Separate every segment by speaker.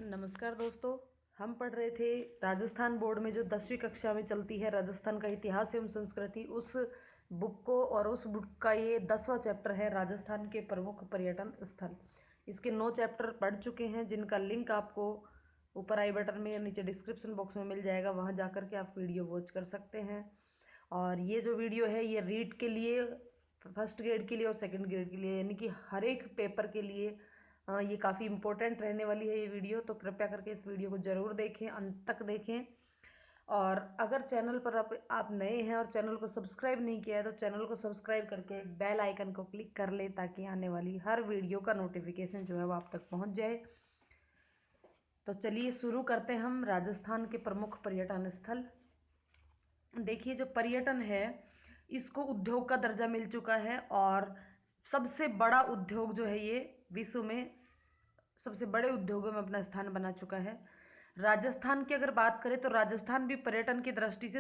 Speaker 1: नमस्कार दोस्तों। हम पढ़ रहे थे राजस्थान बोर्ड में जो 10वीं कक्षा में चलती है राजस्थान का इतिहास एवं संस्कृति, उस बुक को, और उस बुक का ये 10वां चैप्टर है राजस्थान के प्रमुख पर्यटन स्थल। इसके 9 चैप्टर पढ़ चुके हैं, जिनका लिंक आपको ऊपर आई बटन में या नीचे डिस्क्रिप्शन बॉक्स में मिल जाएगा। वहाँ जाकर के आप वीडियो वॉच कर सकते हैं। और ये जो वीडियो है ये रीड के लिए, फर्स्ट ग्रेड के लिए और सेकंड ग्रेड के लिए, यानी कि हर एक पेपर के लिए ये काफ़ी इम्पोर्टेंट रहने वाली है ये वीडियो। तो कृपया करके इस वीडियो को ज़रूर देखें, अंत तक देखें। और अगर चैनल पर आप नए हैं और चैनल को सब्सक्राइब नहीं किया है तो चैनल को सब्सक्राइब करके बेल आइकन को क्लिक कर लें, ताकि आने वाली हर वीडियो का नोटिफिकेशन जो है वो आप तक पहुंच जाए। तो चलिए शुरू करते हैं हम राजस्थान के प्रमुख पर्यटन स्थल। देखिए, जो पर्यटन है इसको उद्योग का दर्जा मिल चुका है, और सबसे बड़ा उद्योग जो है ये विश्व में सबसे बड़े उद्योगों में अपना स्थान बना चुका है। राजस्थान की अगर बात करें तो राजस्थान भी पर्यटन की दृष्टि से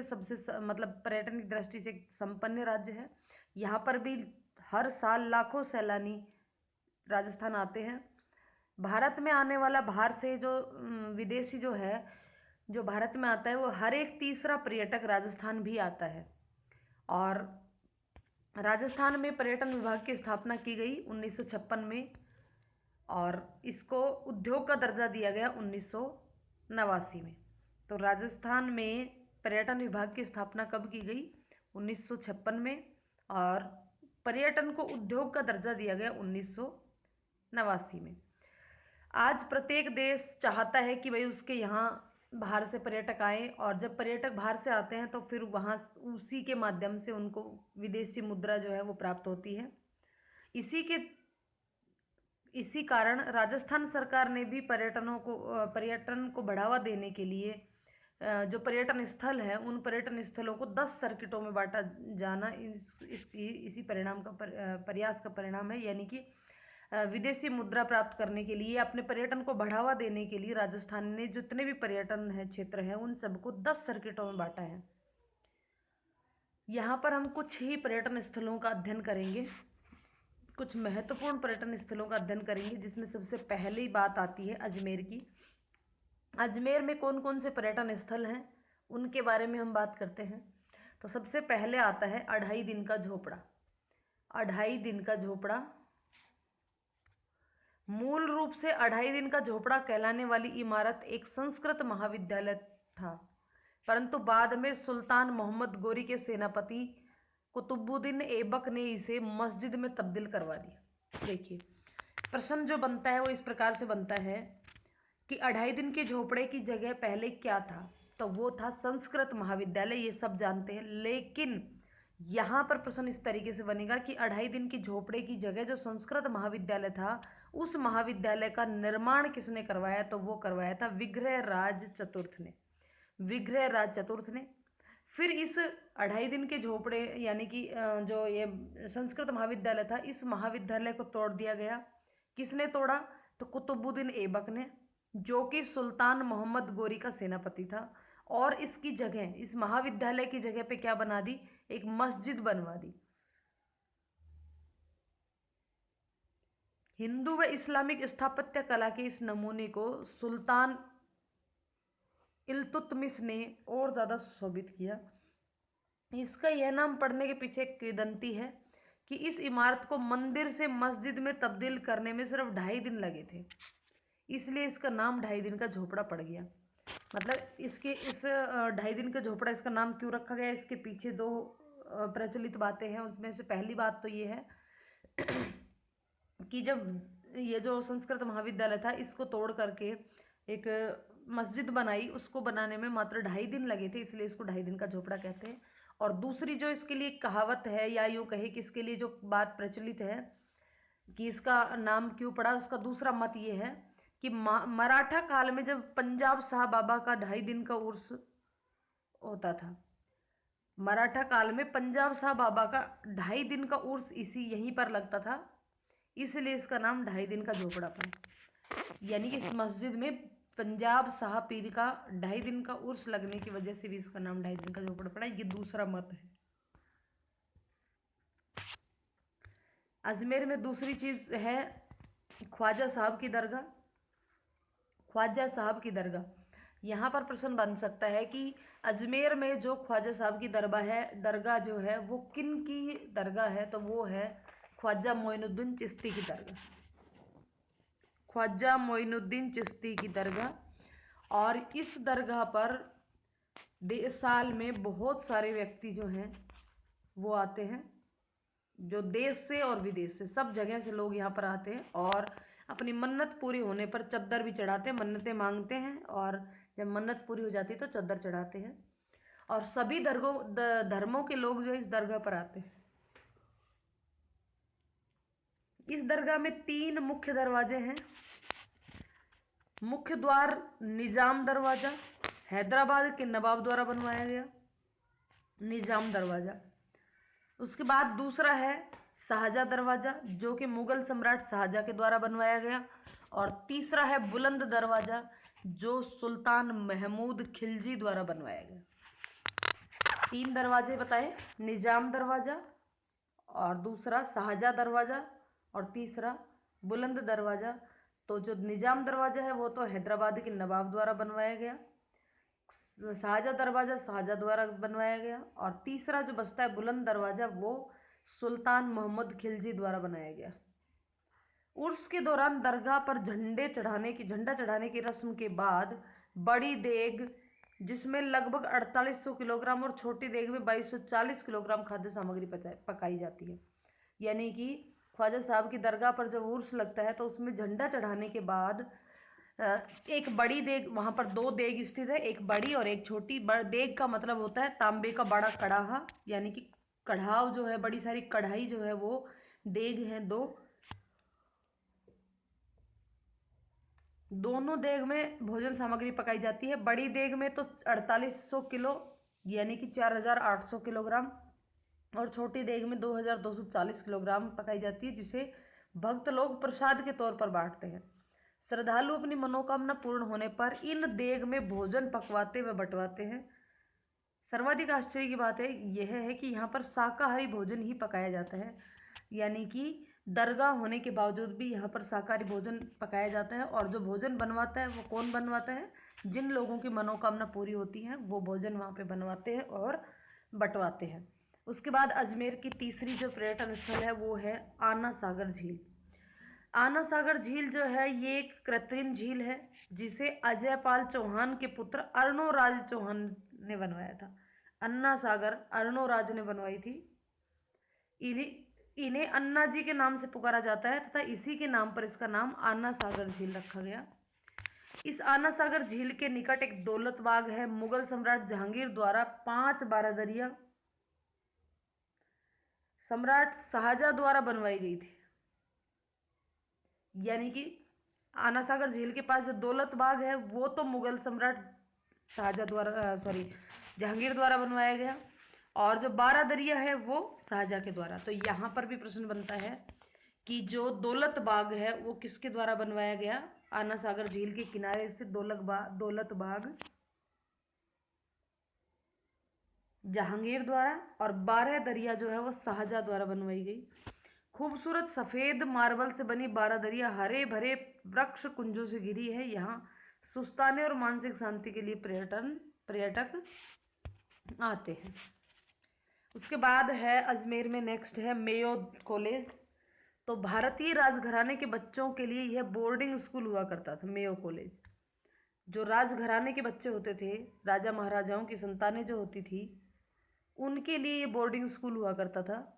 Speaker 1: मतलब पर्यटन की दृष्टि से संपन्न राज्य है। यहाँ पर भी हर साल लाखों सैलानी राजस्थान आते हैं। भारत में आने वाला, बाहर से जो विदेशी जो है, जो भारत में आता है, वो हर एक तीसरा पर्यटक राजस्थान भी आता है। और राजस्थान में पर्यटन विभाग की स्थापना की गई 1956 में, और इसको उद्योग का दर्जा दिया गया 1989 में। तो राजस्थान में पर्यटन विभाग की स्थापना कब की गई? 1956 में, और पर्यटन को उद्योग का दर्जा दिया गया 1989 में। आज प्रत्येक देश चाहता है कि भाई उसके यहाँ बाहर से पर्यटक आए, और जब पर्यटक बाहर से आते हैं तो फिर वहाँ उसी के माध्यम से उनको विदेशी मुद्रा जो है वो प्राप्त होती है। इसी कारण राजस्थान सरकार ने भी पर्यटन को बढ़ावा देने के लिए जो पर्यटन स्थल है उन पर्यटन स्थलों को 10 सर्किटों में बांटा जाना इसी परिणाम का प्रयास का परिणाम है। यानी कि विदेशी मुद्रा प्राप्त करने के लिए, अपने पर्यटन को बढ़ावा देने के लिए राजस्थान ने जितने भी पर्यटन है क्षेत्र है उन सबको 10 सर्किटों में बांटा है। यहाँ पर हम कुछ ही पर्यटन स्थलों का अध्ययन करेंगे, कुछ महत्वपूर्ण पर्यटन स्थलों का अध्ययन करेंगे, जिसमें सबसे पहली बात आती है अजमेर की। अजमेर में कौन कौन से पर्यटन स्थल हैं उनके बारे में हम बात करते हैं। तो सबसे पहले आता है 2.5 दिन का झोपड़ा। 2.5 दिन का झोपड़ा मूल रूप से 2.5 दिन का झोपड़ा कहलाने वाली इमारत एक संस्कृत महाविद्यालय था, परंतु बाद में सुल्तान मोहम्मद गोरी के सेनापति कुतुबुद्दीन ऐबक ने इसे मस्जिद में तब्दील करवा दिया। देखिए, प्रश्न जो बनता है वो इस प्रकार से बनता है कि 2.5 दिन के झोपड़े की जगह पहले क्या था? तो वो था संस्कृत महाविद्यालय, ये सब जानते हैं। लेकिन यहाँ पर प्रश्न इस तरीके से बनेगा कि 2.5 दिन की झोपड़े की जगह जो संस्कृत महाविद्यालय था, उस महाविद्यालय का निर्माण किसने करवाया? तो वो करवाया था विग्रह राज चतुर्थ ने। विग्रह राज चतुर्थ ने। फिर इस 2.5 दिन के झोपड़े यानी कि जो ये संस्कृत महाविद्यालय था, इस महाविद्यालय को तोड़ दिया गया। किसने तोड़ा? तो कुतुबुद्दीन ऐबक ने, जो कि सुल्तान मोहम्मद गोरी का सेनापति था। और इसकी जगह, इस महाविद्यालय की जगह पे क्या बना दी? एक मस्जिद बनवा दी। हिंदू व इस्लामिक स्थापत्य कला के इस नमूने को सुल्तान इल्तुतमिश ने और ज़्यादा सुशोभित किया। इसका यह नाम पड़ने के पीछे एक किंवदंती है कि इस इमारत को मंदिर से मस्जिद में तब्दील करने में सिर्फ 2.5 दिन लगे थे, इसलिए इसका नाम 2.5 दिन का झोपड़ा पड़ गया। मतलब इस 2.5 दिन का झोपड़ा इसका नाम क्यों रखा गया, इसके पीछे 2 प्रचलित बातें हैं। उसमें से पहली बात तो ये है कि जब ये जो संस्कृत महाविद्यालय था इसको तोड़ करके एक मस्जिद बनाई, उसको बनाने में मात्र 2.5 दिन लगे थे, इसलिए इसको 2.5 दिन का झोपड़ा कहते हैं। और दूसरी जो इसके लिए कहावत है, या यूँ कहे कि इसके लिए जो बात प्रचलित है कि इसका नाम क्यों पड़ा, उसका दूसरा मत ये है कि मराठा काल में जब पंजाब साहब बाबा का 2.5 दिन का उर्स होता था, मराठा काल में पंजाब साहब बाबा का 2.5 दिन का उर्स यहीं पर लगता था, इसलिए इसका नाम 2.5 दिन का झोपड़ा पड़ा। यानी कि इस मस्जिद में पंजाब साहब पीर का 2.5 दिन का उर्स लगने की वजह से भी इसका नाम 2.5 दिन का झोपड़ा पड़ा। ये दूसरा मत है। अजमेर में दूसरी चीज़ है ख्वाजा साहब की दरगाह। ख्वाजा साहब की दरगाह, यहाँ पर प्रश्न बन सकता है कि अजमेर में जो ख्वाजा साहब की दरगाह जो है वो किन की दरगाह है, तो वो है ख्वाजा मोइनुद्दीन चिश्ती की दरगाह, ख्वाजा मोइनुद्दीन चिश्ती की दरगाह। और इस दरगाह पर साल में बहुत सारे व्यक्ति जो हैं वो आते हैं, जो देश से और विदेश से सब जगह से लोग यहाँ पर आते हैं और अपनी मन्नत पूरी होने पर चद्दर भी चढ़ाते हैं, मन्नतें मांगते हैं और जब मन्नत पूरी हो जाती है तो चद्दर चढ़ाते हैं। और सभी धर्मों के लोग जो इस दरगाह पर आते हैं। इस दरगाह में 3 मुख्य दरवाजे हैं। मुख्य द्वार निजाम दरवाजा, हैदराबाद के नवाब द्वारा बनवाया गया निजाम दरवाजा। उसके बाद दूसरा है शाहजहाँ दरवाजा, जो कि मुगल सम्राट शाहजहाँ के द्वारा बनवाया गया। और तीसरा है बुलंद दरवाजा, जो सुल्तान महमूद खिलजी द्वारा बनवाया गया। 3 दरवाजे बताए, निजाम दरवाजा और दूसरा शाहजहाँ दरवाजा और तीसरा बुलंद दरवाजा। तो जो निजाम दरवाजा है वो तो हैदराबाद के नवाब द्वारा बनवाया गया, शाहजहाँ दरवाजा शाहजहाँ द्वारा बनवाया गया और तीसरा जो बचता है बुलंद दरवाजा वो सुल्तान मोहम्मद खिलजी द्वारा बनाया गया। उर्स के दौरान दरगाह पर झंडा चढ़ाने की रस्म के बाद बड़ी देग जिसमें लगभग 4800 किलोग्राम और छोटी देग में 2240 किलोग्राम खाद्य सामग्री पकाई जाती है। यानी कि ख्वाजा साहब की दरगाह पर जब उर्स लगता है तो उसमें झंडा चढ़ाने के बाद एक बड़ी देग, वहाँ पर 2 देग स्थित है, एक बड़ी और एक छोटी। देग का मतलब होता है तांबे का बड़ा कड़ाहा, यानी कि कढ़ाव जो है, बड़ी सारी कढ़ाई जो है वो देग है 2। दोनों देग में भोजन सामग्री पकाई जाती है। बड़ी देग में तो 4800 किलो यानी कि 4800 किलोग्राम और छोटी देग में 2240 किलोग्राम पकाई जाती है, जिसे भक्त लोग प्रसाद के तौर पर बांटते हैं। श्रद्धालु अपनी मनोकामना पूर्ण होने पर इन देग में भोजन पकवाते व बंटवाते हैं। सर्वाधिक आश्चर्य की बात यह है कि यहाँ पर शाकाहारी भोजन ही पकाया जाता है, यानी कि दरगाह होने के बावजूद भी यहाँ पर शाकाहारी भोजन पकाया जाता है। और जो भोजन बनवाता है वो कौन बनवाता है? जिन लोगों की मनोकामना पूरी होती है वो भोजन वहाँ पे बनवाते हैं और बंटवाते हैं। उसके बाद अजमेर की तीसरी जो पर्यटन स्थल है वो है आना सागर झील। आना सागर झील जो है ये एक कृत्रिम झील है, जिसे अजयपाल चौहान के पुत्र अर्णोराज चौहान ने बनवाया था। अन्ना सागर अर्णोराज ने बनवाई थी। इन्हें अन्ना जी के नाम से पुकारा जाता है तथा इसी के नाम पर इसका नाम आना सागर झील रखा गया। इस आना सागर झील के निकट एक दौलत बाग है, मुगल सम्राट जहांगीर द्वारा 5 बारादरियां सम्राट शाहजहाँ द्वारा बनवाई गई थी। यानी कि आना सागर झील के पास जो दौलत बाग है वो तो मुगल सम्राट जहांगीर द्वारा बनवाया गया, और जो बारादरिया है वो शाहजहाँ के द्वारा। तो यहाँ पर भी प्रश्न बनता है कि जो दौलत बाग है वो किसके द्वारा बनवाया गया? आना सागर झील के किनारे स्थित दौलत बाग जहांगीर द्वारा, और 12 दरिया जो है वो शाहजहाँ द्वारा बनवाई गई। खूबसूरत सफ़ेद मार्बल से बनी 12 दरिया हरे भरे वृक्ष कुंजों से घिरी है। यहाँ सुस्ताने और मानसिक शांति के लिए पर्यटक आते हैं। उसके बाद है अजमेर में नेक्स्ट है मेयो कॉलेज। तो भारतीय राजघराने के बच्चों के लिए यह बोर्डिंग स्कूल हुआ करता था, मेयो कॉलेज। जो राजघराने के बच्चे होते थे, राजा महाराजाओं की संतानें जो होती थी, उनके लिए ये बोर्डिंग स्कूल हुआ करता था।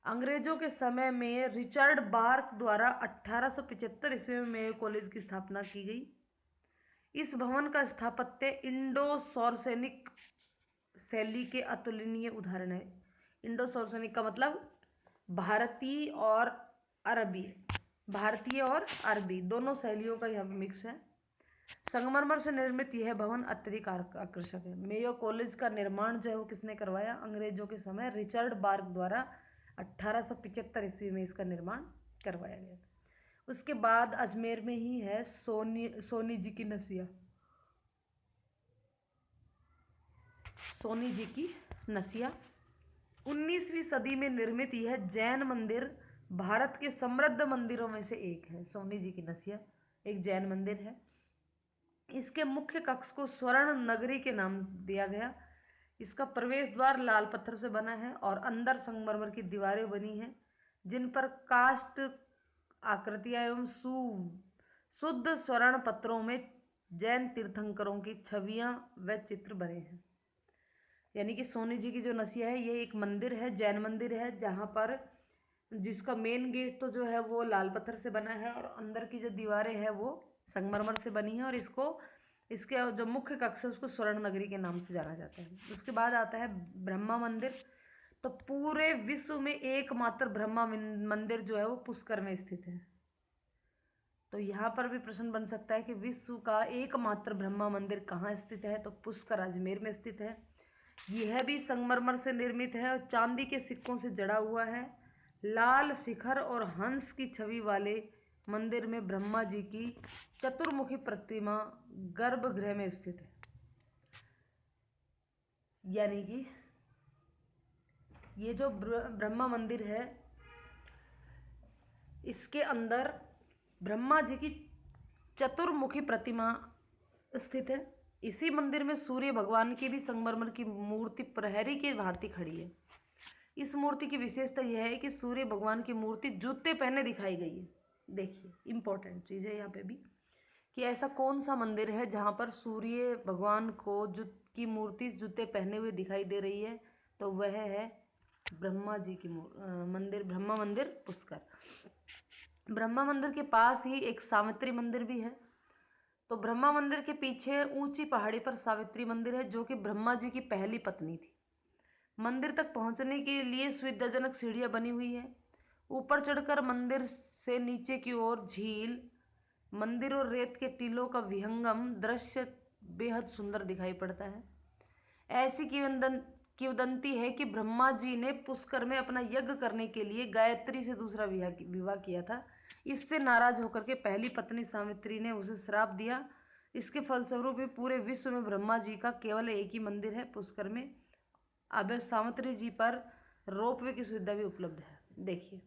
Speaker 1: अंग्रेजों के समय में रिचर्ड बार्क द्वारा 1875 ईस्वी में मेयो कॉलेज की स्थापना की गई। इस भवन का स्थापत्य इंडो सौरसैनिक शैली के अतुलनीय उदाहरण है। इंडो सौरसैनिक का मतलब भारतीय और अरबी दोनों शैलियों का यहाँ मिक्स है। संगमरमर से निर्मित यह भवन अत्यधिक आकर्षक है। मेयो कॉलेज का निर्माण जो है वो किसने करवाया? अंग्रेजों के समय रिचर्ड बार्क द्वारा 1875 ईस्वी में इसका निर्माण करवाया गया। उसके बाद अजमेर में ही है सोनी जी की नसिया। सोनी जी की नसिया 19वीं सदी में निर्मित यह जैन मंदिर भारत के समृद्ध मंदिरों में से एक है। सोनी जी की नसिया एक जैन मंदिर है। इसके मुख्य कक्ष को स्वर्ण नगरी के नाम दिया गया। इसका प्रवेश द्वार लाल पत्थर से बना है और अंदर संगमरमर की दीवारें बनी हैं जिन पर काष्ठ आकृतियां एवं शुद्ध स्वर्ण पत्रों में जैन तीर्थंकरों की छवियां व चित्र बने हैं। यानी कि सोने जी की जो नसिया है ये एक मंदिर है, जैन मंदिर है, जहाँ पर जिसका मेन गेट तो जो है वो लाल पत्थर से बना है और अंदर की जो दीवारें हैं वो संगमरमर से बनी है और इसके जो मुख्य कक्ष है उसको स्वर्ण नगरी के नाम से जाना जाता है। उसके बाद आता है ब्रह्मा मंदिर। तो पूरे विश्व में एकमात्र ब्रह्मा मंदिर जो है वो पुष्कर में स्थित है। तो यहाँ पर भी प्रश्न बन सकता है कि विश्व का एकमात्र ब्रह्मा मंदिर कहाँ स्थित है, तो पुष्कर अजमेर में स्थित है। यह भी संगमरमर से निर्मित है और चांदी के सिक्कों से जड़ा हुआ है। लाल शिखर और हंस की छवि वाले मंदिर में ब्रह्मा जी की चतुर्मुखी प्रतिमा गर्भगृह में स्थित है। यानी कि ये जो ब्रह्मा मंदिर है इसके अंदर ब्रह्मा जी की चतुर्मुखी प्रतिमा स्थित है। इसी मंदिर में सूर्य भगवान की भी संगमरमर की मूर्ति प्रहरी के भांति खड़ी है। इस मूर्ति की विशेषता यह है कि सूर्य भगवान की मूर्ति जूते पहने दिखाई गई है। देखिए इंपॉर्टेंट चीज़ है यहाँ पे भी कि ऐसा कौन सा मंदिर है जहाँ पर सूर्य भगवान को की मूर्ति जूते पहने हुए दिखाई दे रही है, तो वह है ब्रह्मा जी की मंदिर, ब्रह्मा मंदिर पुष्कर। ब्रह्मा मंदिर के पास ही एक सावित्री मंदिर भी है। तो ब्रह्मा मंदिर के पीछे ऊंची पहाड़ी पर सावित्री मंदिर है जो कि ब्रह्मा जी की पहली पत्नी थी। मंदिर तक पहुंचने के लिए सुविधाजनक सीढ़ियां बनी हुई है। ऊपर चढ़कर मंदिर से नीचे की ओर झील, मंदिर और रेत के टीलों का विहंगम दृश्य बेहद सुंदर दिखाई पड़ता है। ऐसी किंवदंती है कि ब्रह्मा जी ने पुष्कर में अपना यज्ञ करने के लिए गायत्री से दूसरा विवाह किया था। इससे नाराज होकर के पहली पत्नी सावित्री ने उसे श्राप दिया। इसके फलस्वरूप पूरे विश्व में ब्रह्मा जी का केवल एक ही मंदिर है पुष्कर में। अब सावित्री जी पर रोपवे की सुविधा भी उपलब्ध है। देखिए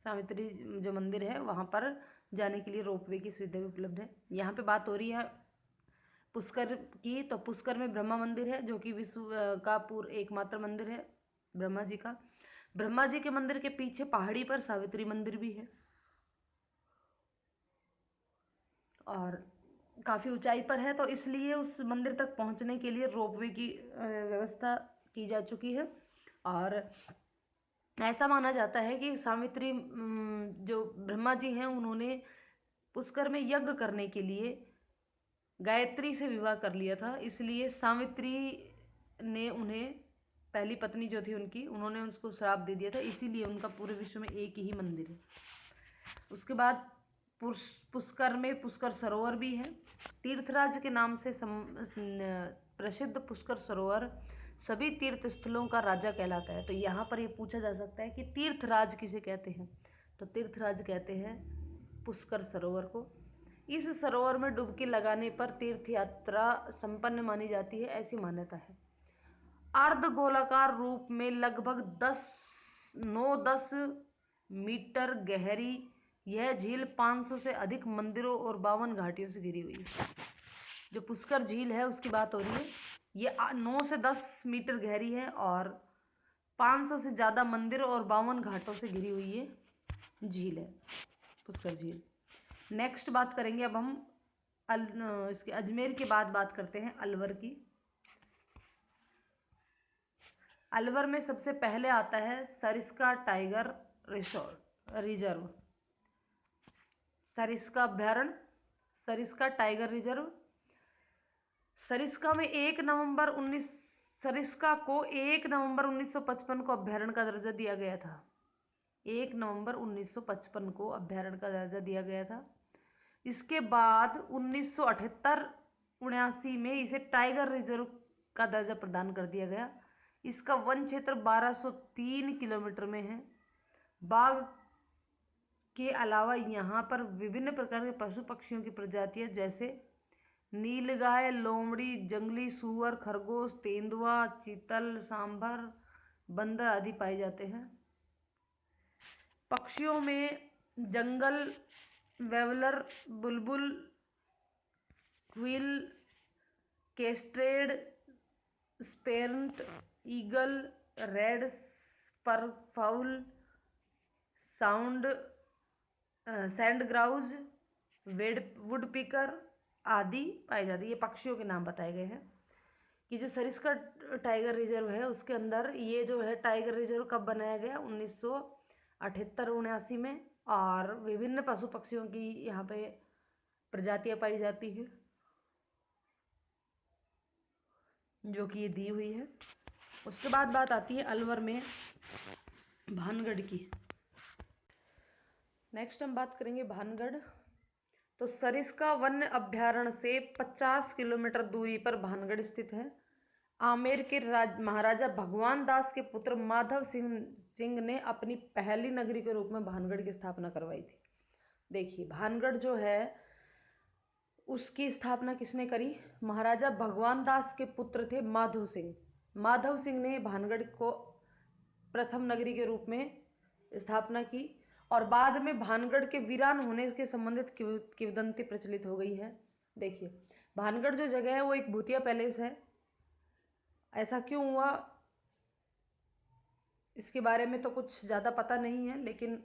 Speaker 1: सावित्री जो मंदिर है वहाँ पर जाने के लिए रोपवे की सुविधा भी उपलब्ध है। यहाँ पे बात हो रही है पुष्कर की, तो पुष्कर में ब्रह्मा मंदिर है जो कि विश्व का एकमात्र मंदिर है ब्रह्मा जी का। ब्रह्मा जी के मंदिर के पीछे पहाड़ी पर सावित्री मंदिर भी है और काफ़ी ऊंचाई पर है, तो इसलिए उस मंदिर तक पहुंचने के लिए रोपवे की व्यवस्था की जा चुकी है। और ऐसा माना जाता है कि सावित्री जो ब्रह्मा जी हैं उन्होंने पुष्कर में यज्ञ करने के लिए गायत्री से विवाह कर लिया था, इसलिए सावित्री ने उन्हें, पहली पत्नी जो थी उनकी, उन्होंने उसको श्राप दे दिया था, इसीलिए उनका पूरे विश्व में एक ही मंदिर है। उसके बाद पुष्कर में पुष्कर सरोवर भी है। तीर्थराज के नाम से प्रसिद्ध पुष्कर सरोवर सभी तीर्थ स्थलों का राजा कहलाता है। तो यहाँ पर ये पूछा जा सकता है कि तीर्थराज किसे कहते हैं, तो तीर्थराज कहते हैं पुष्कर सरोवर को। इस सरोवर में डुबकी लगाने पर तीर्थ यात्रा संपन्न मानी जाती है, ऐसी मान्यता है। अर्धगोलाकार रूप में लगभग 9-10 मीटर गहरी यह झील 500 से अधिक मंदिरों और 52 घाटियों से घिरी हुई है। जो पुष्कर झील है उसकी बात हो रही है। ये 9 से 10 मीटर गहरी है और 500 से ज़्यादा मंदिर और 52 घाटों से घिरी हुई ये झील है पुष्कर झील। नेक्स्ट बात करेंगे अब हम इसके अजमेर के बाद बात करते हैं अलवर की। अलवर में सबसे पहले आता है सरिस्का टाइगर रिजर्व, सरिस्का अभ्यारण्य, सरिस्का टाइगर रिजर्व। सरिस्का को 1 नवंबर 1955 को अभ्यारण्य का दर्जा दिया गया था। 1 नवंबर 1955 को अभ्यारण्य का दर्जा दिया गया था। इसके बाद 1978-79 में इसे टाइगर रिजर्व का दर्जा प्रदान कर दिया गया। इसका वन क्षेत्र 1203 किलोमीटर में है। बाघ के अलावा यहाँ पर विभिन्न प्रकार के पशु पक्षियों की प्रजातियाँ जैसे नीलगाय, लोमड़ी, जंगली सूअर, खरगोश, तेंदुआ, चीतल, सांभर, बंदर आदि पाए जाते हैं। पक्षियों में जंगल वेवलर, बुलबुल, क्विल, केस्ट्रेड, स्पेरंट, ईगल, रेड स्परफाउल, साउंड, सैंड ग्राउज, वुडपिकर आदि पाई जाती है। ये पक्षियों के नाम बताए गए हैं कि जो सरिस्का टाइगर रिजर्व है उसके अंदर ये जो है टाइगर रिजर्व कब बनाया गया, 1978-79 में। और विभिन्न पशु पक्षियों की यहाँ पे प्रजातियां पाई जाती है जो कि ये दी हुई है। उसके बाद बात आती है अलवर में भानगढ़ की। नेक्स्ट हम बात करेंगे भानगढ़। तो सरिस्का वन्य अभ्यारण्य से 50 किलोमीटर दूरी पर भानगढ़ स्थित है। आमेर के महाराजा भगवान दास के पुत्र माधव सिंह ने अपनी पहली नगरी के रूप में भानगढ़ की स्थापना करवाई थी। देखिए भानगढ़ जो है उसकी स्थापना किसने करी, महाराजा भगवान दास के पुत्र थे माधव सिंह। माधव सिंह ने भानगढ़ को प्रथम नगरी के रूप में स्थापना की और बाद में भानगढ़ के वीरान होने के संबंधित किंवदंती प्रचलित हो गई है। देखिए भानगढ़ जो जगह है वो एक भूतिया पैलेस है। ऐसा क्यों हुआ इसके बारे में तो कुछ ज़्यादा पता नहीं है, लेकिन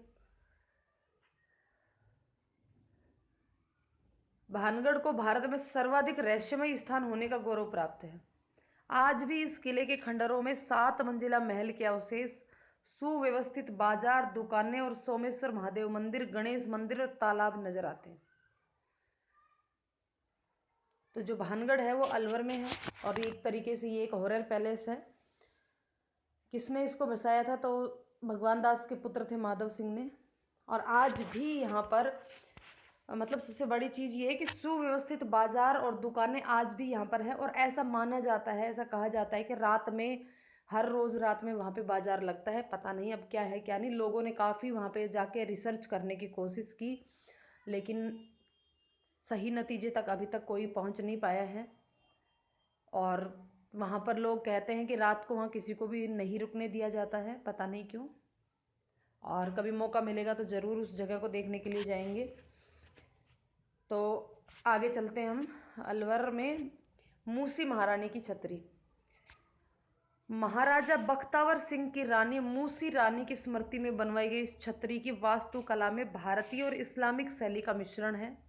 Speaker 1: भानगढ़ को भारत में सर्वाधिक रहस्यमय स्थान होने का गौरव प्राप्त है। आज भी इस किले के खंडरों में 7 मंजिला महल के अवशेष, सुव्यवस्थित बाजार, दुकानें और सोमेश्वर महादेव मंदिर, गणेश मंदिर और तालाब नजर आते हैं। तो जो भानगढ़ है वो अलवर में है और एक तरीके से ये एक हॉरर पैलेस है। किसने इसको बसाया था, तो भगवान दास के पुत्र थे माधव सिंह ने। और आज भी यहाँ पर मतलब सबसे बड़ी चीज़ ये है कि सुव्यवस्थित बाजार और दुकानें आज भी यहाँ पर है। और ऐसा माना जाता है, ऐसा कहा जाता है कि रात में, हर रोज़ रात में वहाँ पे बाजार लगता है। पता नहीं अब क्या है क्या नहीं। लोगों ने काफ़ी वहाँ पे जाके रिसर्च करने की कोशिश की, लेकिन सही नतीजे तक अभी तक कोई पहुँच नहीं पाया है। और वहाँ पर लोग कहते हैं कि रात को वहाँ किसी को भी नहीं रुकने दिया जाता है, पता नहीं क्यों। और कभी मौका मिलेगा तो ज़रूर उस जगह को देखने के लिए जाएंगे। तो आगे चलते हैं हम। अलवर में मूसी महारानी की छतरी। महाराजा बख्तावर सिंह की रानी मूसी रानी की स्मृति में बनवाई गई इस छतरी की वास्तुकला में भारतीय और इस्लामिक शैली का मिश्रण है।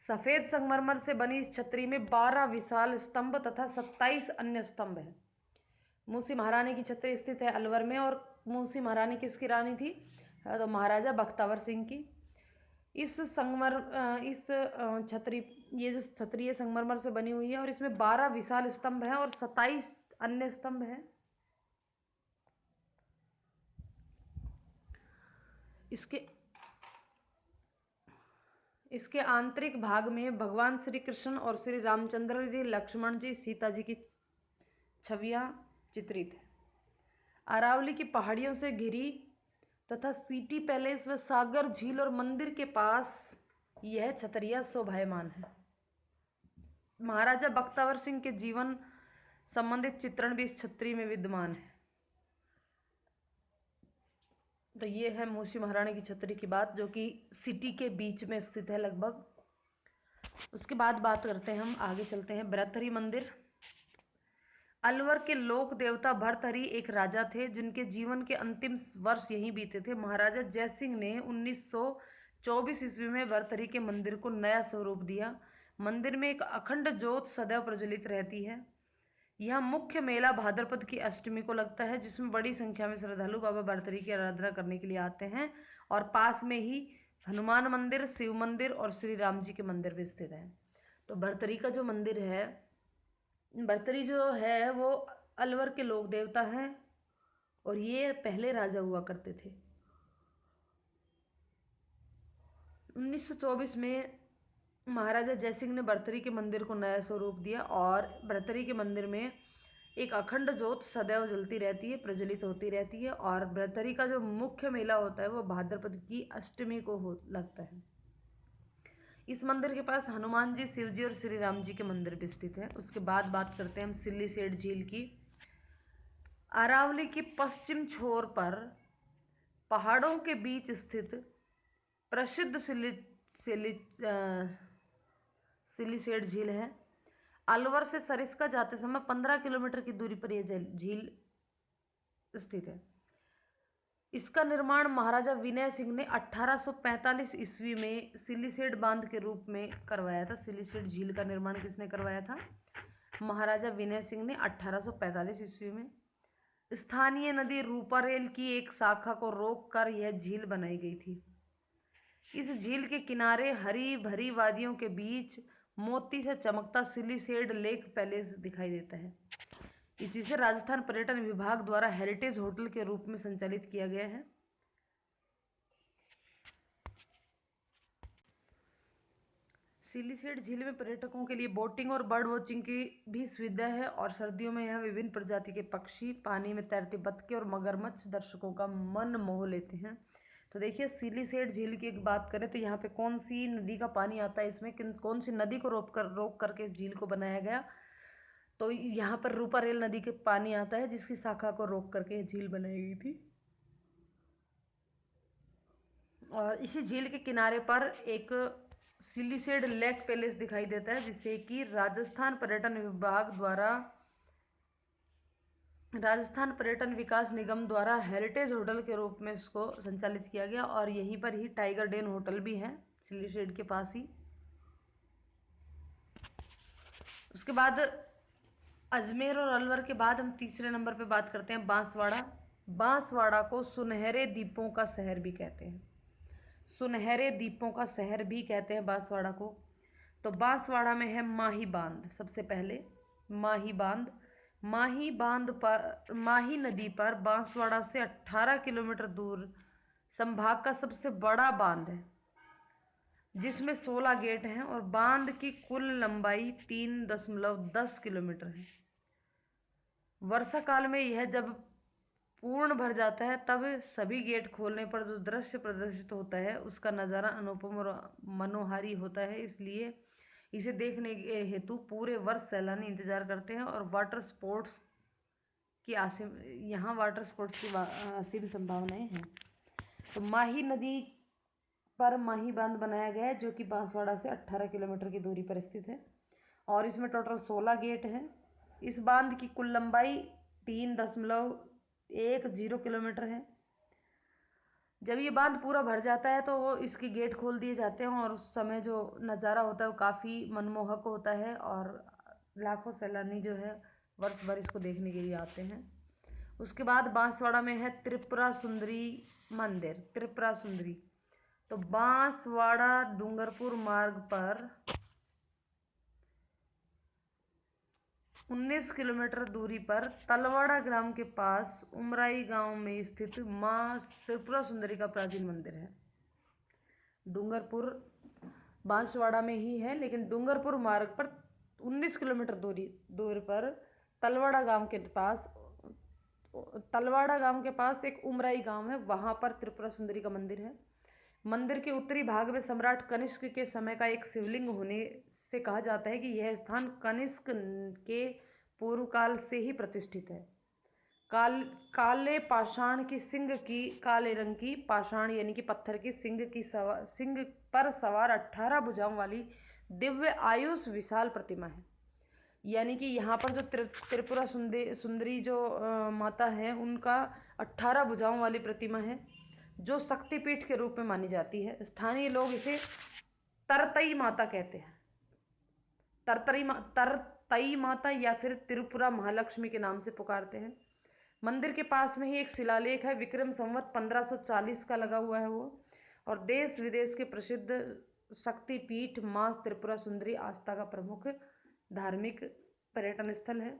Speaker 1: सफ़ेद संगमरमर से बनी इस छतरी में 12 विशाल स्तंभ तथा 27 अन्य स्तंभ हैं। मूसी महारानी की छतरी स्थित है अलवर में। और मूसी महारानी किसकी रानी थी, तो महाराजा बख्तावर सिंह की। इस छतरी, ये जो छतरी है संगमरमर से बनी हुई है और इसमें 12 विशाल स्तंभ हैं और 27 अन्य स्तंभ हैं। इसके आंतरिक भाग में भगवान श्री कृष्ण और श्री रामचंद्र जी, लक्ष्मण जी, सीता जी की छवियां चित्रित है। अरावली की पहाड़ियों से घिरी तथा सिटी पैलेस व सागर झील और मंदिर के पास यह छतरिया शोभायमान है। महाराजा बख्तावर सिंह के जीवन संबंधित चित्रण भी इस छतरी में विद्यमान है। तो ये है मूसी महारानी की छतरी की बात, जो कि सिटी के बीच में स्थित है लगभग। उसके बाद बात करते हैं हम, आगे चलते हैं भर्तहरि मंदिर। अलवर के लोक देवता भर्तहरि एक राजा थे जिनके जीवन के अंतिम वर्ष यहीं बीते थे। महाराजा जयसिंह ने 1924 ईस्वी में भर्तहरि के मंदिर को नया स्वरूप दिया। मंदिर में एक अखंड ज्योत सदैव प्रज्वलित रहती है। यह मुख्य मेला भाद्रपद की अष्टमी को लगता है, जिसमें बड़ी संख्या में श्रद्धालु बाबा भर्तहरि की आराधना करने के लिए आते हैं। और पास में ही हनुमान मंदिर, शिव मंदिर और श्री राम जी के मंदिर भी स्थित हैं। तो भर्तहरि का जो मंदिर है, भर्तहरि जो है वो अलवर के लोक देवता हैं और ये पहले राजा हुआ करते थे। 1924 में महाराजा जयसिंह ने भर्तहरि के मंदिर को नया स्वरूप दिया और भर्तहरि के मंदिर में एक अखंड ज्योत सदैव जलती रहती है, प्रज्वलित होती रहती है। और भर्तहरि का जो मुख्य मेला होता है वो भाद्रपद की अष्टमी को लगता है। इस मंदिर के पास हनुमान जी, शिव जी और श्री राम जी के मंदिर भी स्थित है। उसके बाद बात करते हैं हम सिल्लीसेठ झील की। अरावली की पश्चिम छोर पर पहाड़ों के बीच स्थित प्रसिद्ध सिलिसेट झील है। अलवर से सरिस्का जाते समय 15 किलोमीटर की दूरी पर यह झील स्थित है। इसका निर्माण महाराजा विनय सिंह ने 1845 ईस्वी में सिलिसेट बांध के रूप में करवाया था। सिलिसेट झील का निर्माण किसने करवाया था? महाराजा विनय सिंह ने 1845 ईस्वी में। स्थानीय नदी रूपारेल की एक शाखा को रोककर यह झील बनाई गई थी। इस झील के किनारे हरी भरी वादियों के बीच मोती से चमकता सिलिसेट लेक पैलेस दिखाई देता है। जिसे राजस्थान पर्यटन विभाग द्वारा हेरिटेज होटल के रूप में संचालित किया गया है। सिलिसेट झील में पर्यटकों के लिए बोटिंग और बर्ड वॉचिंग की भी सुविधा है और सर्दियों में यहाँ विभिन्न प्रजाति के पक्षी, पानी में तैरती बतखें और मगरमच्छ दर्शकों का मन मोह लेते हैं। तो देखिए, सिलिसेट झील की एक बात करें तो यहाँ पे कौन सी नदी का पानी आता है, इसमें कौन सी नदी को रोक करके इस झील को बनाया गया? तो यहाँ पर रूपारेल नदी के पानी आता है, जिसकी शाखा को रोक करके झील बनाई गई थी। और इसी झील के किनारे पर एक सिलिसेट लेक पैलेस दिखाई देता है, जिसे कि राजस्थान पर्यटन विभाग द्वारा, राजस्थान पर्यटन विकास निगम द्वारा हेरिटेज होटल के रूप में इसको संचालित किया गया। और यहीं पर ही टाइगर डेन होटल भी है, सिलिसेट के पास ही। उसके बाद अजमेर और अलवर के बाद हम तीसरे नंबर पे बात करते हैं बांसवाड़ा। बांसवाड़ा को सुनहरे द्वीपों का शहर भी कहते हैं। सुनहरे द्वीपों का शहर भी कहते हैं बांसवाड़ा को। तो बांसवाड़ा में है माही बांध। सबसे पहले माही बांध। माही नदी पर बांसवाड़ा से 18 किलोमीटर दूर संभाग का सबसे बड़ा बांध है, जिसमें 16 गेट हैं और बांध की कुल लंबाई 3.10 किलोमीटर है। वर्षा काल में यह जब पूर्ण भर जाता है तब सभी गेट खोलने पर जो दृश्य प्रदर्शित होता है उसका नज़ारा अनुपम और मनोहारी होता है। इसलिए इसे देखने के हेतु पूरे वर्ष सैलानी इंतजार करते हैं और वाटर स्पोर्ट्स की यहाँ वाटर स्पोर्ट्स की असीम संभावनाएं हैं। तो माही नदी पर माही बांध बनाया गया है, जो कि बांसवाड़ा से 18 किलोमीटर की दूरी पर स्थित है और इसमें टोटल 16 गेट हैं। इस बांध की कुल लंबाई 3.10 किलोमीटर है। जब ये बांध पूरा भर जाता है तो वो इसके गेट खोल दिए जाते हैं और उस समय जो नज़ारा होता है वो काफ़ी मनमोहक होता है और लाखों सैलानी जो है वर्ष भर इसको देखने के लिए आते हैं। उसके बाद बांसवाड़ा में है त्रिपुरा सुंदरी मंदिर। त्रिपुरा सुंदरी, तो बांसवाड़ा डूंगरपुर मार्ग पर 19 किलोमीटर दूरी पर तलवाड़ा ग्राम के पास उमराई गांव में स्थित मां त्रिपुरा सुंदरी का प्राचीन मंदिर है। डूंगरपुर बांसवाड़ा में ही है, लेकिन डूंगरपुर मार्ग पर 19 किलोमीटर दूरी पर तलवाड़ा गांव के पास एक उमराई गांव है, वहां पर त्रिपुरा सुंदरी का मंदिर है। मंदिर के उत्तरी भाग में सम्राट कनिष्क के समय का एक शिवलिंग होने से कहा जाता है कि यह स्थान कनिष्क के पूर्व काल से ही प्रतिष्ठित है। काले पाषाण की सिंग की, काले रंग की पाषाण यानी कि पत्थर की सिंग पर सवार 18 भुजाओं वाली दिव्य आयुष विशाल प्रतिमा है। यानी कि यहाँ पर जो त्रिपुरा सुंदरी जो माता है, उनका 18 भुजाओं वाली प्रतिमा है, जो शक्तिपीठ के रूप में मानी जाती है। स्थानीय लोग इसे तरतई माता कहते हैं। तरतई माता या फिर त्रिपुरा महालक्ष्मी के नाम से पुकारते हैं। मंदिर के पास में ही एक शिलालेख है, विक्रम संवत 1540 का लगा हुआ है वो, और देश विदेश के प्रसिद्ध शक्तिपीठ मां त्रिपुरा सुंदरी आस्था का प्रमुख धार्मिक पर्यटन स्थल है।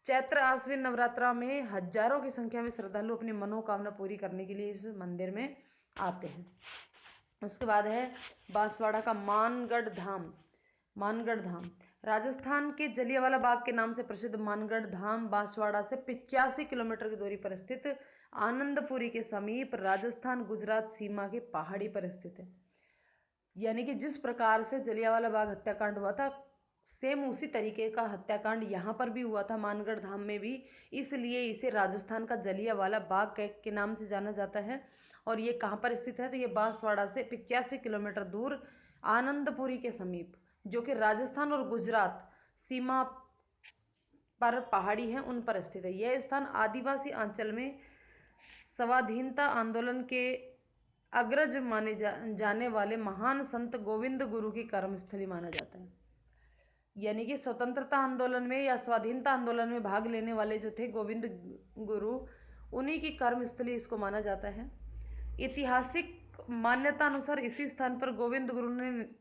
Speaker 1: चैत्र आश्विन नवरात्रा में हजारों की संख्या में श्रद्धालु अपनी मनोकामना पूरी करने के लिए इस मंदिर में आते हैं। उसके बाद है बांसवाड़ा का मानगढ़ धाम। मानगढ़ धाम राजस्थान के जलियांवाला बाग के नाम से प्रसिद्ध मानगढ़ धाम बांसवाड़ा से 85 किलोमीटर की दूरी पर स्थित आनंदपुरी के समीप राजस्थान गुजरात सीमा के पहाड़ी पर स्थित है। यानी कि जिस प्रकार से जलियांवाला बाग हत्याकांड हुआ था, सेम उसी तरीके का हत्याकांड यहाँ पर भी हुआ था मानगढ़ धाम में भी, इसलिए इसे राजस्थान का जलियांवाला बाग के नाम से जाना जाता है। और ये कहाँ पर स्थित है? तो ये बांसवाड़ा से 85 किलोमीटर दूर आनंदपुरी के समीप, जो कि राजस्थान और गुजरात सीमा पर पहाड़ी है, उन पर स्थित है। यह स्थान आदिवासी अंचल में स्वाधीनता आंदोलन के अग्रज माने जाने वाले महान संत गोविंद गुरु की कर्मस्थली माना जाता है। यानी कि स्वतंत्रता आंदोलन में या स्वाधीनता आंदोलन में भाग लेने वाले जो थे गोविंद गुरु, उन्हीं की कर्मस्थली इसको माना जाता है। ऐतिहासिक मान्यता अनुसार इसी स्थान पर गोविंद गुरु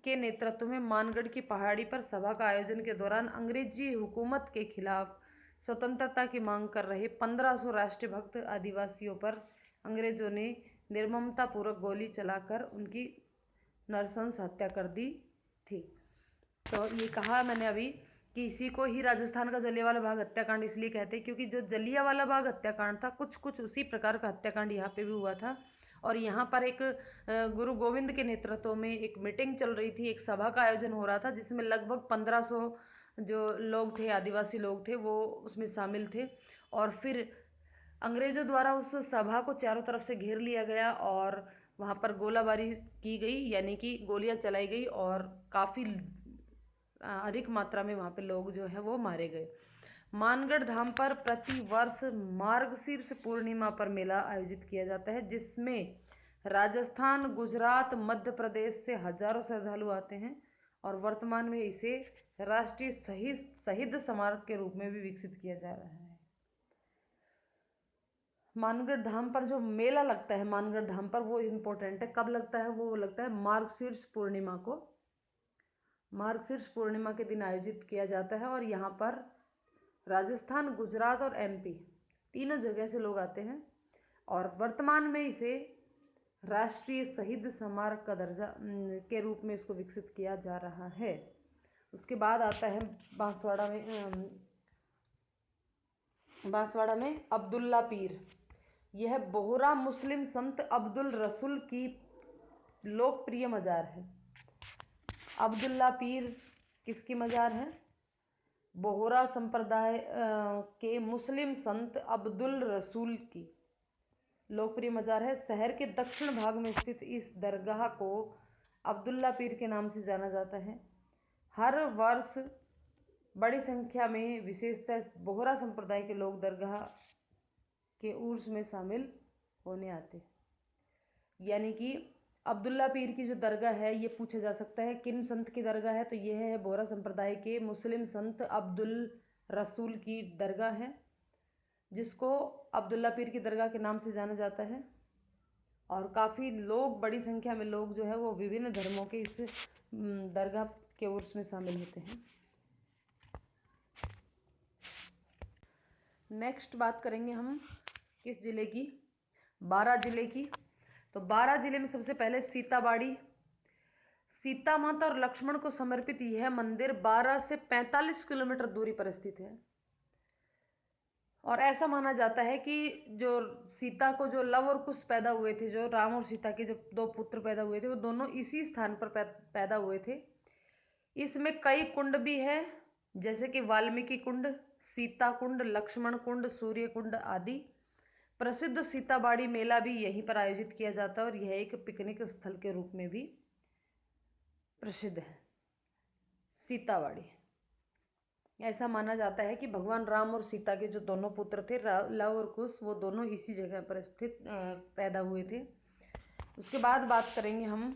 Speaker 1: के नेतृत्व में मानगढ़ की पहाड़ी पर सभा का आयोजन के दौरान अंग्रेजी हुकूमत के खिलाफ स्वतंत्रता की मांग कर रहे 1500 राष्ट्रीय भक्त आदिवासियों पर अंग्रेजों ने निर्ममतापूर्वक गोली चलाकर उनकी नरशंस हत्या कर दी थी। तो ये कहा मैंने अभी कि इसी को ही राजस्थान का जलियांवाला बाग हत्याकांड इसलिए कहते हैं क्योंकि जो जलियांवाला बाग हत्याकांड था, कुछ उसी प्रकार का हत्याकांड यहाँ पे भी हुआ था। और यहाँ पर एक गुरु गोविंद के नेतृत्व में एक मीटिंग चल रही थी, एक सभा का आयोजन हो रहा था, जिसमें लगभग 1500 जो लोग थे, आदिवासी लोग थे, वो उसमें शामिल थे। और फिर अंग्रेज़ों द्वारा उस सभा को चारों तरफ से घेर लिया गया और वहाँ पर गोलाबारी की गई, यानी कि गोलियाँ चलाई गई और काफ़ी अधिक मात्रा में वहाँ पे लोग जो है वो मारे गए। मानगढ़ धाम पर प्रति वर्ष मार्गशीर्ष पूर्णिमा पर मेला आयोजित किया जाता है, जिसमें राजस्थान, गुजरात, मध्य प्रदेश से हजारों श्रद्धालु आते हैं और वर्तमान में इसे राष्ट्रीय शहीद स्मारक के रूप में भी विकसित किया जा रहा है। मानगढ़ धाम पर जो मेला लगता है मानगढ़ धाम पर, वो इम्पोर्टेंट है। कब लगता है? वो लगता है मार्गशीर्ष पूर्णिमा को। मार्गशीर्ष पूर्णिमा के दिन आयोजित किया जाता है और यहाँ पर राजस्थान, गुजरात और एमपी तीनों जगह से लोग आते हैं और वर्तमान में इसे राष्ट्रीय शहीद स्मारक का दर्जा के रूप में इसको विकसित किया जा रहा है। उसके बाद आता है बांसवाड़ा में अब्दुल्ला पीर। यह बोहरा मुस्लिम संत अब्दुल रसूल की लोकप्रिय मज़ार है। अब्दुल्ला पीर किसकी मज़ार है? बोहरा संप्रदाय के मुस्लिम संत अब्दुल रसूल की लोकप्रिय मज़ार है। शहर के दक्षिण भाग में स्थित इस दरगाह को अब्दुल्ला पीर के नाम से जाना जाता है। हर वर्ष बड़ी संख्या में विशेषतः बोहरा संप्रदाय के लोग दरगाह के उर्स में शामिल होने आते। यानी कि अब्दुल्ला पीर की जो दरगाह है, ये पूछा जा सकता है किन संत की दरगाह है, तो यह है बोहरा संप्रदाय के मुस्लिम संत अब्दुल रसूल की दरगाह है, जिसको अब्दुल्ला पीर की दरगाह के नाम से जाना जाता है। और काफ़ी लोग, बड़ी संख्या में लोग जो है वो विभिन्न धर्मों के इस दरगाह के उर्स में शामिल होते हैं। नेक्स्ट बात करेंगे हम किस ज़िले की? बारां जिले की। तो बारां जिले में सबसे पहले सीताबाड़ी। सीता माता और लक्ष्मण को समर्पित यह मंदिर बारां से 45 किलोमीटर दूरी पर स्थित है और ऐसा माना जाता है कि जो सीता को जो लव और कुश पैदा हुए थे, जो राम और सीता के जो 2 पुत्र पैदा हुए थे, वो दोनों इसी स्थान पर पैदा हुए थे। इसमें कई कुंड भी है, जैसे कि वाल्मीकि कुंड, सीता कुंड, लक्ष्मण कुंड, सूर्य कुंड आदि। प्रसिद्ध सीताबाड़ी मेला भी यहीं पर आयोजित किया जाता है और यह एक पिकनिक स्थल के रूप में भी प्रसिद्ध है। सीताबाड़ी, ऐसा माना जाता है कि भगवान राम और सीता के जो दोनों पुत्र थे, लव और कुश, वो दोनों इसी जगह पर स्थित पैदा हुए थे। उसके बाद बात करेंगे हम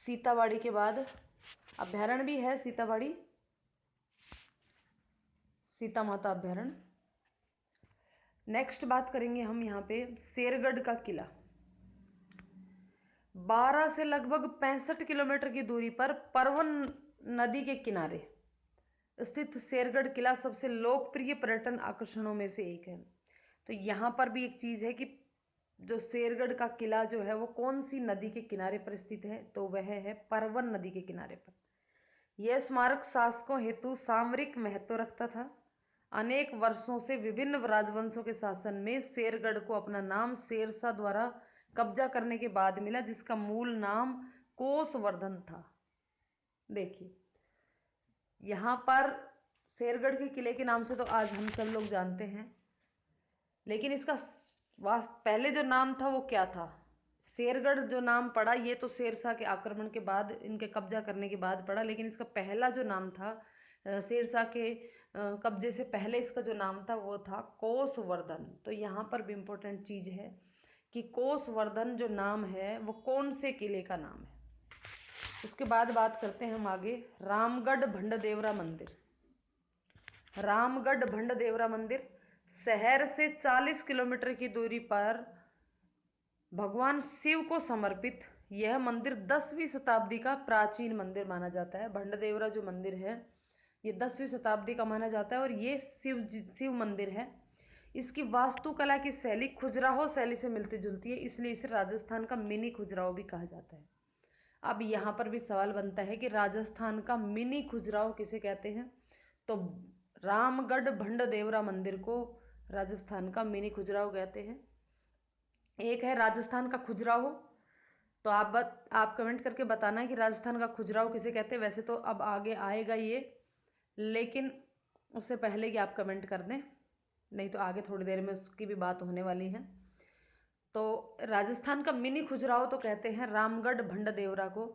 Speaker 1: सीताबाड़ी के बाद अभ्यारण्य भी है सीताबाड़ी, सीता माता अभ्यारण्य। नेक्स्ट बात करेंगे हम यहाँ पे शेरगढ़ का किला। बारां से लगभग 65 किलोमीटर की दूरी पर परवन नदी के किनारे स्थित शेरगढ़ किला सबसे लोकप्रिय पर्यटन आकर्षणों में से एक है। तो यहाँ पर भी एक चीज़ है कि जो शेरगढ़ का किला जो है वो कौन सी नदी के किनारे पर स्थित है, तो वह है परवन नदी के किनारे पर। यह स्मारक शासकों हेतु सामरिक महत्व रखता था। अनेक वर्षों से विभिन्न राजवंशों के शासन में शेरगढ़ को अपना नाम शेरशाह द्वारा कब्जा करने के बाद मिला, जिसका मूल नाम कोसवर्धन था। देखिए, यहाँ पर शेरगढ़ के किले के नाम से तो आज हम सब लोग जानते हैं, लेकिन इसका पहले जो नाम था वो क्या था? शेरगढ़ जो नाम पड़ा ये तो शेरशाह के आक्रमण के बाद, इनके कब्जा करने के बाद पड़ा, लेकिन इसका पहला जो नाम था शेरशाह के कब्जे से पहले इसका जो नाम था वो था कोसवर्धन। तो यहाँ पर भी इम्पोर्टेंट चीज़ है कि कोसवर्धन जो नाम है वो कौन से किले का नाम है। उसके बाद बात करते हैं हम आगे रामगढ़ भंडदेवरा मंदिर। रामगढ़ भंडदेवरा मंदिर शहर से 40 किलोमीटर की दूरी पर भगवान शिव को समर्पित यह मंदिर 10वीं शताब्दी का प्राचीन मंदिर माना जाता है। भंडदेवरा जो मंदिर है ये 10वीं शताब्दी का माना जाता है और ये शिव मंदिर है। इसकी वास्तुकला की शैली खजुराहो शैली से मिलती जुलती है, इसलिए इसे राजस्थान का मिनी खजुराहो भी कहा जाता है। अब यहाँ पर भी सवाल बनता है कि राजस्थान का मिनी खजुराहो किसे कहते हैं। तो रामगढ़ भंडदेवरा मंदिर को राजस्थान का मिनी खजुराहो कहते हैं। एक है राजस्थान का खजुराहो, तो आप कमेंट करके बताना है कि राजस्थान का खजुराहो किसे कहते हैं। वैसे तो अब आगे आएगा ये, लेकिन उससे पहले कि आप कमेंट कर दें, नहीं तो आगे थोड़ी देर में उसकी भी बात होने वाली है। तो राजस्थान का मिनी खजुराहो तो कहते हैं रामगढ़ भंडदेवरा को।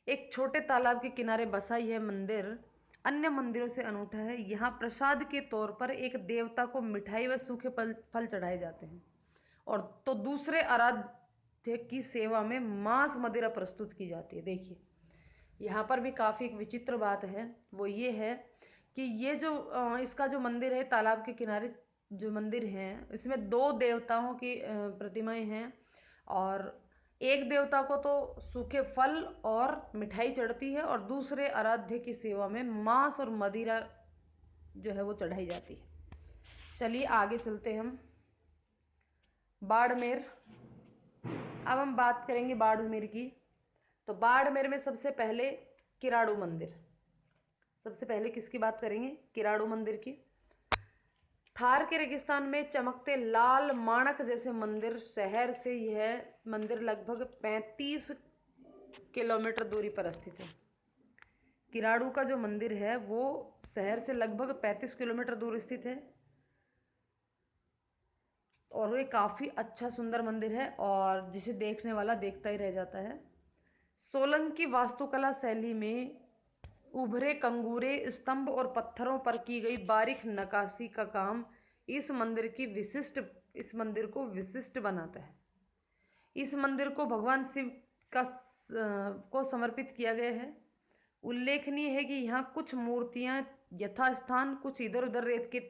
Speaker 1: एक छोटे तालाब के किनारे बसा यह मंदिर अन्य मंदिरों से अनूठा है। यहाँ प्रसाद के तौर पर एक देवता को मिठाई व सूखे फल चढ़ाए जाते हैं और तो दूसरे आराध्य की सेवा में मांस मदिरा प्रस्तुत की जाती है। देखिए यहाँ पर भी काफ़ी एक विचित्र बात है, वो ये है कि ये जो इसका जो मंदिर है तालाब के किनारे जो मंदिर है इसमें 2 देवताओं की प्रतिमाएं हैं और एक देवता को तो सूखे फल और मिठाई चढ़ती है और दूसरे आराध्य की सेवा में मांस और मदिरा जो है वो चढ़ाई जाती है। चलिए आगे चलते हैं हम बाड़मेर। अब हम बात करेंगे बाड़मेर की। तो बाड़मेर में सबसे पहले किराड़ू मंदिर, सबसे पहले किसकी बात करेंगे, किराड़ू मंदिर की। थार के रेगिस्तान में चमकते लाल माणक जैसे मंदिर शहर से यह मंदिर लगभग 35 किलोमीटर दूरी पर स्थित है। किराड़ू का जो मंदिर है वो शहर से लगभग 35 किलोमीटर दूर स्थित है और ये काफ़ी अच्छा सुंदर मंदिर है और जिसे देखने वाला देखता ही रह जाता है। सोलंकी वास्तुकला शैली में उभरे कंगूरे स्तंभ और पत्थरों पर की गई बारीक नक्काशी का काम इस मंदिर को विशिष्ट बनाता है। इस मंदिर को भगवान शिव को समर्पित किया गया है। उल्लेखनीय है कि यहाँ कुछ मूर्तियाँ यथास्थान कुछ इधर उधर रेत के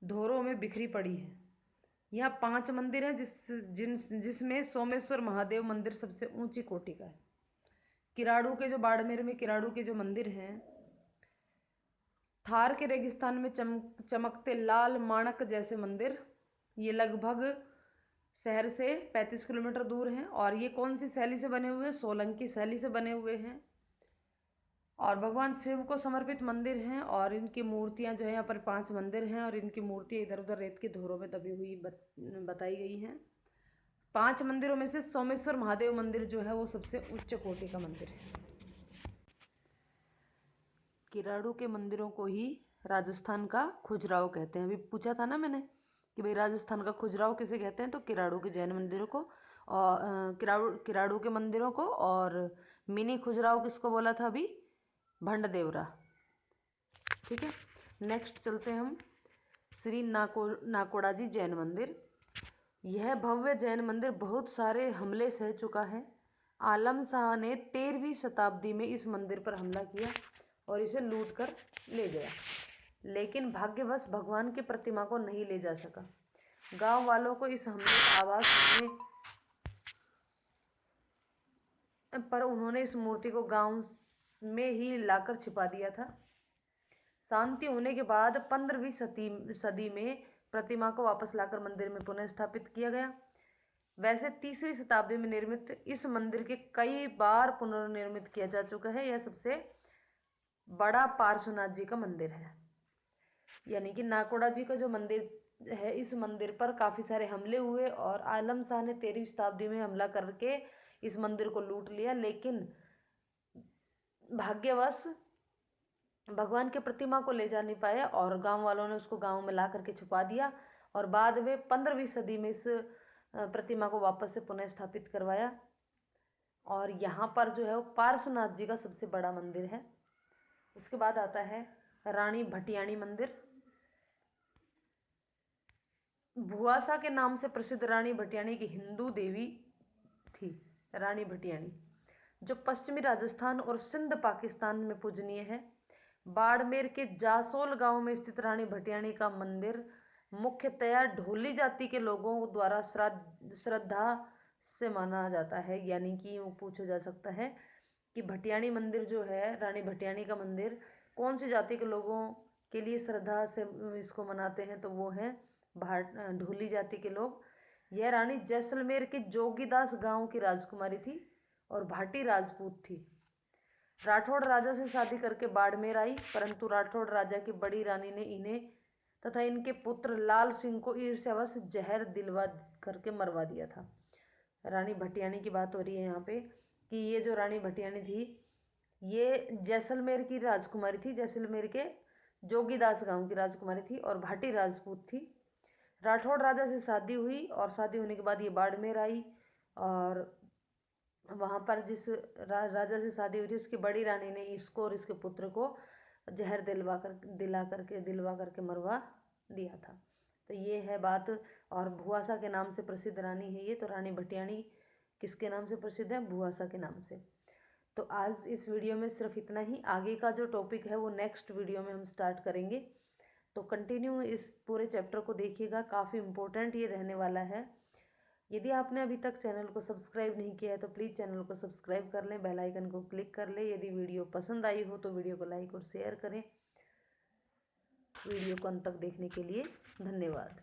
Speaker 1: धोरों में बिखरी पड़ी है। यहाँ 5 मंदिर हैं जिसमें सोमेश्वर महादेव मंदिर सबसे ऊंची कोटि का है। किराड़ू के जो बाड़मेर में किराड़ू के जो मंदिर हैं, थार के रेगिस्तान में चमकते लाल माणक जैसे मंदिर, ये लगभग शहर से 35 किलोमीटर दूर हैं और ये कौन सी शैली से बने हुए हैं, सोलंकी शैली से बने हुए हैं और भगवान शिव को समर्पित मंदिर हैं और इनकी मूर्तियां जो है यहाँ पर 5 मंदिर हैं और इनकी मूर्तियाँ इधर उधर रेत के धोरों में दबी हुई बताई गई हैं। 5 मंदिरों में से सोमेश्वर महादेव मंदिर जो है वो सबसे उच्च कोटि का मंदिर है। किराड़ू के मंदिरों को ही राजस्थान का खजुराहो कहते हैं। अभी पूछा था ना मैंने कि भाई राजस्थान का खजुराहो किसे कहते हैं, तो किराड़ू के जैन मंदिरों को और किराड़ू के मंदिरों को, और मिनी खजुराहो किसको बोला था अभी, भंडदेवरा। ठीक है, नेक्स्ट चलते हैं हम श्री नाकोड़ा जी जैन मंदिर। यह भव्य जैन मंदिर बहुत सारे हमले सह चुका है। आलम शाह ने 13वीं शताब्दी में इस मंदिर पर हमला किया और इसे लूट कर ले गया, लेकिन भाग्यवश भगवान की प्रतिमा को नहीं ले जा सका। गांव वालों को इस हमले का आवाज सुनने पर उन्होंने इस मूर्ति को गांव में ही लाकर छिपा दिया था। शांति होने के बाद 15वीं सदी में प्रतिमा को वापस लाकर मंदिर में पुनः स्थापित किया गया। वैसे 3वीं शताब्दी में निर्मित इस मंदिर के कई बार पुनर्निर्मित किया जा चुका है। यह सबसे बड़ा पार्श्वनाथ जी का मंदिर है, यानी कि नाकोड़ा जी का जो मंदिर है, इस मंदिर पर काफ़ी सारे हमले हुए और आलम शाह ने 13वीं शताब्दी में हमला करके इस मंदिर को लूट लिया, लेकिन भाग्यवश भगवान की प्रतिमा को ले जा नहीं पाया और गांव वालों ने उसको गांव में ला करके छुपा दिया और बाद में 15वीं सदी में इस प्रतिमा को वापस से पुनः स्थापित करवाया। और यहाँ पर जो है वो पार्श्वनाथ जी का सबसे बड़ा मंदिर है। उसके बाद आता है रानी भटियाणी मंदिर। भुआसा के नाम से प्रसिद्ध रानी भटियाणी की हिंदू देवी थी रानी भटियाणी, जो पश्चिमी राजस्थान और सिंध पाकिस्तान में पूजनीय है। बाड़मेर के जासोल गांव में स्थित रानी भटियाणी का मंदिर मुख्यतया ढोली जाति के लोगों द्वारा श्रद्धा से माना जाता है। यानी कि यूँ पूछा जा सकता है कि भटियाणी मंदिर जो है, रानी भटियाणी का मंदिर कौन सी जाति के लोगों के लिए श्रद्धा से इसको मनाते हैं, तो वो हैं ढोली जाति के लोग। यह रानी जैसलमेर के जोगीदास गांव की राजकुमारी थी और भाटी राजपूत थी। राठौड़ राजा से शादी करके बाड़मेर आई, परंतु राठौड़ राजा की बड़ी रानी ने इन्हें तथा इनके पुत्र लाल सिंह को ईर्ष्यावश जहर दिलवा करके मरवा दिया था। रानी भटियाणी की बात हो रही है यहाँ पे कि ये जो रानी भटियाणी थी ये जैसलमेर की राजकुमारी थी, जैसलमेर के जोगीदास गांव की राजकुमारी थी और भाटी राजपूत थी। राठौड़ राजा से शादी हुई और शादी होने के बाद ये बाड़मेर आई और वहाँ पर जिस राजा से शादी हुई थी उसकी बड़ी रानी ने इसको और इसके पुत्र को जहर दिलवा करके मरवा दिया था। तो ये है बात। और भुआसा के नाम से प्रसिद्ध रानी है ये। तो रानी भटियाणी किसके नाम से प्रसिद्ध है? भुआसा के नाम से। तो आज इस वीडियो में सिर्फ इतना ही। आगे का जो टॉपिक है वो नेक्स्ट वीडियो में हम स्टार्ट करेंगे। तो कंटिन्यू इस पूरे चैप्टर को देखिएगा, काफ़ी इम्पोर्टेंट ये रहने वाला है। यदि आपने अभी तक चैनल को सब्सक्राइब नहीं किया है तो प्लीज़ चैनल को सब्सक्राइब कर लें, बेल आइकन को क्लिक कर लें। यदि वीडियो पसंद आई हो तो वीडियो को लाइक और शेयर करें। वीडियो को अंत तक देखने के लिए धन्यवाद।